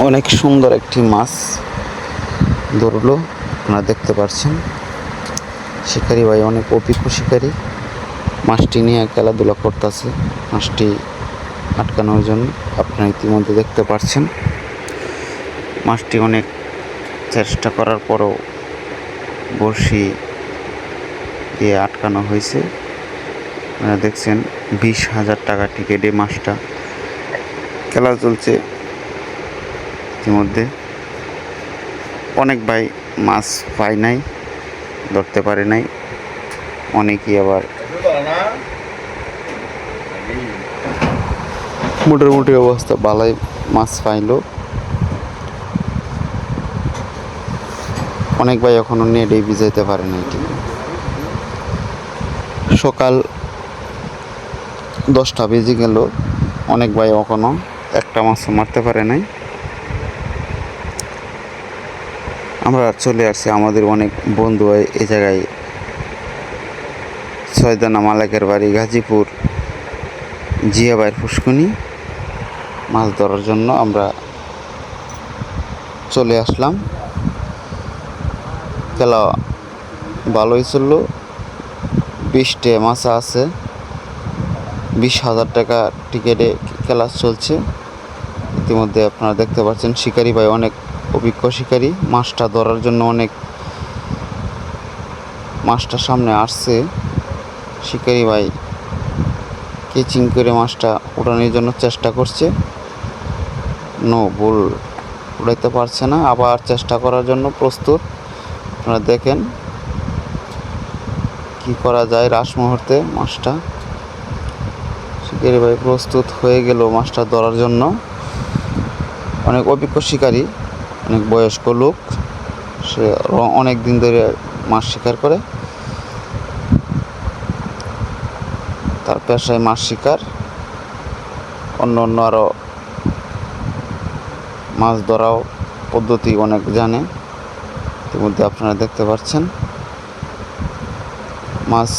অনেক সুন্দর একটি মাছ ধরলো, আপনারা দেখতে পাচ্ছেন। শিকারি ভাই অনেক অভিজ্ঞ শিকারি, মাছটি নিয়ে খেলাধুলা করতেছে মাছটি আটকানোর জন্য। আপনারা ইতিমধ্যে দেখতে পাচ্ছেন মাছটি অনেক চেষ্টা করার পরও বড়শি দিয়ে আটকানো হয়েছে। আপনারা দেখছেন 20,000 টাকা টিকিটে মাছটা খেলা চলছে। ইতিমধ্যে অনেক ভাই মাছ পায় নাই, ধরতে পারে নাই, অনেকেই আবার মোটামুটি অবস্থা বালাই মাছ পাইল। অনেক ভাই এখনো নেটেই ভিজাইতে পারে নাই। সকাল 10টা বেজে গেল, অনেক ভাই এখনো একটা মাছ মারতে পারে নাই। আমরা চলে আসছি, আমাদের অনেক বন্ধু এই জায়গায় সৈয়দানা মালেকের বাড়ি গাজীপুর জিয়া ভাইয়ের পুষ্কুনি মাছ ধরার জন্য আমরা চলে আসলাম। খেলা ভালোই চলল, 20টে মাছ আছে, 20,000 টাকা টিকিটে খেলা চলছে। ইতিমধ্যে আপনারা দেখতে পাচ্ছেন শিকারি ভাই অনেক অভিজ্ঞ শিকারি, মাছটা ধরার জন্য অনেক মাছটা সামনে আসছে। শিকারি ভাই কেচিং করে মাছটা উঠানোর জন্য চেষ্টা করছে, ভুল উড়াইতে পারছে না, আবার চেষ্টা করার জন্য প্রস্তুত। আপনারা দেখেন কি করা যায়। রাস মুহূর্তে মাছটা শিকারি ভাই প্রস্তুত হয়ে গেল মাছটা ধরার জন্য। অনেক অভিজ্ঞ শিকারি, অনেক বয়স্ক লোক, সে অনেক দিন ধরে মাছ শিকার করে, তার পেশায় মাছ শিকার। অন্য আরও মাছ ধরাও পদ্ধতি অনেক জানে। ইতিমধ্যে আপনারা দেখতে পাচ্ছেন মাছ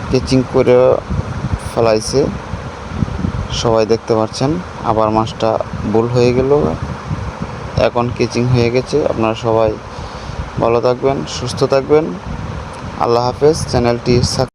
কেচিং করে ফেলাইছে, সবাই দেখতে পাচ্ছেন। আবার মাছটা ভুল হয়ে গেল, এখন কেচিং হয়ে গেছে। আপনারা সবাই ভালো থাকবেন, সুস্থ থাকবেন। আল্লাহ হাফেজ। চ্যানেলটি